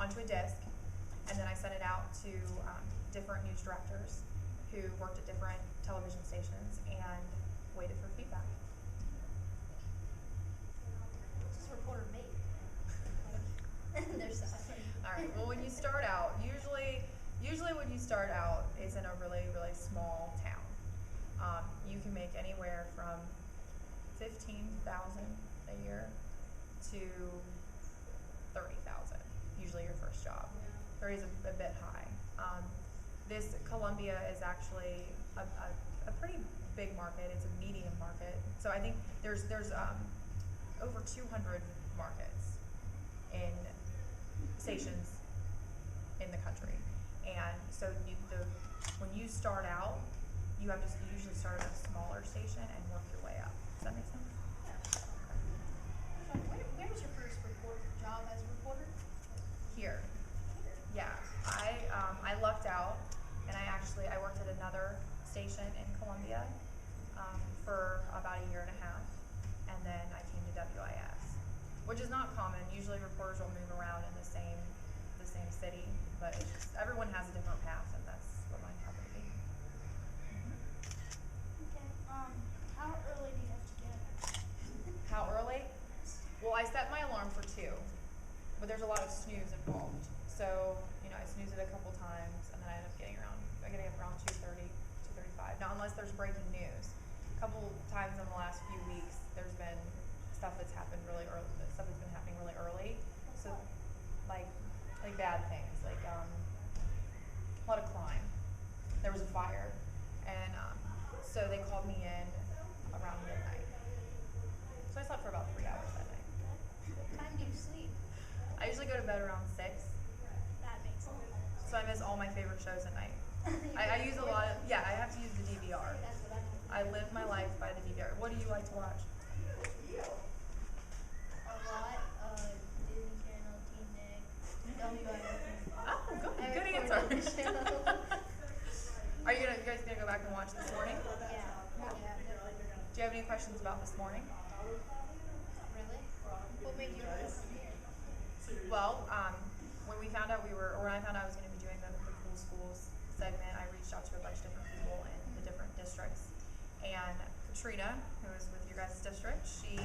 onto a disc, and then I sent it out to different news directors who worked at different television stations and waited for feedback. What's this reporter make? There's that. All right. Well, when you start out, usually when you start out, it's in a really, really small town. You can make anywhere from $15,000 a year to $30,000. Usually your first job. 30 is a bit high. This Columbia is actually a pretty big market. It's a medium market. So I think there's over 200 markets in stations in the country, and so when you start out, you usually start at a smaller station and work your way up. Does that make sense? Yeah. So where was your first job as a reporter? Here. Yeah, I lucked out, and I worked at another station in Columbia for about a year and a half, and then I came to WIS, which is not common. Usually reporters will move around in the same city, but it's just, everyone has a different path, and that's what mine happened to be. Okay. How early do you have to get up? How early? Well, I set my alarm for 2, but there's a lot of snooze involved. So, I snooze it a couple times, and then I end up getting up around 2:30, 2:35. Now, unless there's breaking news. A couple times in the last few weeks, there's been stuff that's happened really early. Stuff that's been happening really early. So, like bad things, like a lot of crime. There was a fire, and so they called me in around midnight. So I slept for about 3 hours that night. What time do you sleep? I usually go to bed around 6. That makes sense. So I miss all my favorite shows at night. I use a lot of, I have to use the DVR. That's what I live my life by the DVR. What do you like to watch? A lot of Disney Channel, Teen Nick, Oh, good answer. Are you guys gonna go back and watch this morning? Yeah. Definitely. Do you have any questions about this morning? Really? What made you listen here? Well, when I found out I was going to be doing the Cool Schools segment, I reached out to a bunch of different people in the different districts. And Katrina, who was with your guys' district, she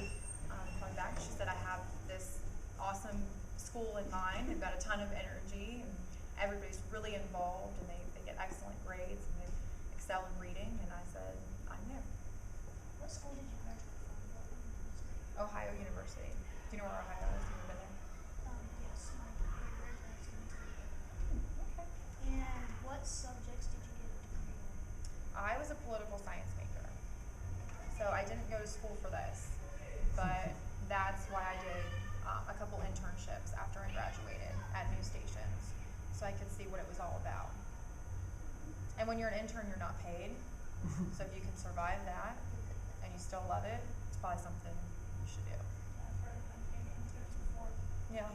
called back. She said, I have this awesome school in mind. They've got a ton of energy, and everybody's really involved, and they get excellent grades, and they excel in reading. And I said, I'm there. What school did you graduate from? Ohio University. Do you know where Ohio is? Have you been there? Yes. My grandparents went to Okay. And what subjects did you get a degree in? I was a political science major. So I didn't go to school for this, but that's why I did a couple internships after I graduated at news stations, so I could see what it was all about. And when you're an intern, you're not paid. So if you can survive that and you still love it, it's probably something you should do. Yeah, I've heard of unpaid interns before. Yeah,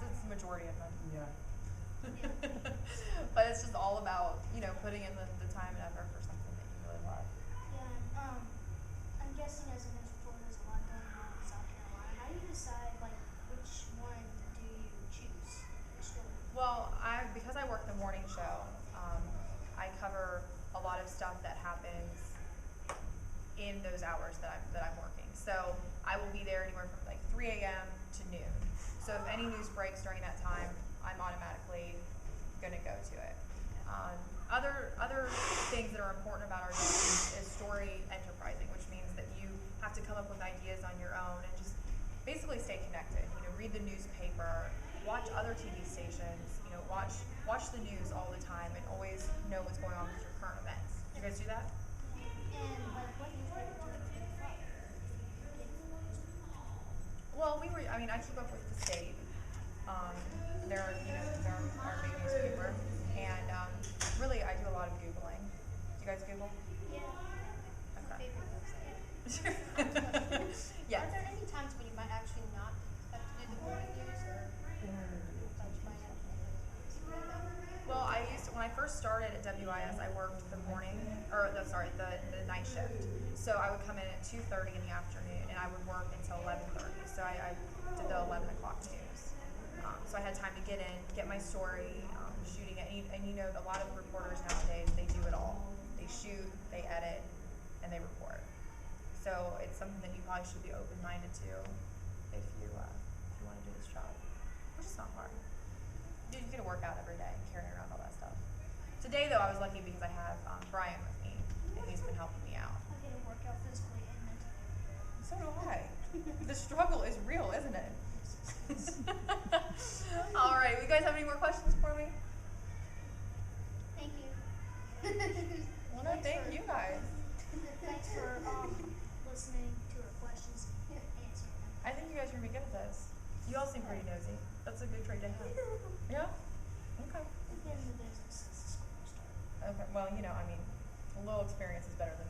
it's the majority of them. Yeah. But it's just all about, putting in the time and effort for something that you really love. Yeah, and I'm guessing as a news reporter, there's a lot going on in South Carolina. How do you decide, which one do you choose? Which story? Well, because I work the morning show, I cover a lot of stuff that happens in those hours that I'm working. So I will be there anywhere from 3 a.m. to noon. So if any news breaks during that time, I'm automatically going to go to it. Other things that are important about our job is story enterprising, which means that you have to come up with ideas on your own and just basically stay connected. Read the newspaper, watch other TV stations, watch the news all the time, and always know what's going on with your current events. You guys do that? And what newspaper do you get from? Well, I keep up with the state. They're our big newspaper, and really I do a lot of Googling. Do you guys Google? Yeah. Okay. Favorite website. Yes. Are there any times when you might actually not have to do the morning news, or that you might have to? Well, when I first started at WIS, I worked the night shift. So I would come in at 2:30 in the afternoon, and I would work until 11:30. So I did the 11 o'clock news. So so I had time to get in, get my story, shooting it, and you know, a lot of reporters nowadays, they do it all. They shoot, they edit, and they report. So it's something that you probably should be open-minded to if you want to do this job, which is not hard. You get to work out every day, carrying around all that stuff. Today, though, I was lucky because I have Brian with me, and he's been helping me out. I get to work out physically and mentally. So do I. The struggle is real, isn't it? All right, you guys have any more questions for me? Thank you. Well, no, thank you guys. Thanks for listening to our questions and answering them. I think you guys are going to be good at this. You all seem pretty nosy. That's a good trait to have. Yeah? Okay. At the end of the business is the school started. Okay, well, you know, I mean, a little experience is better than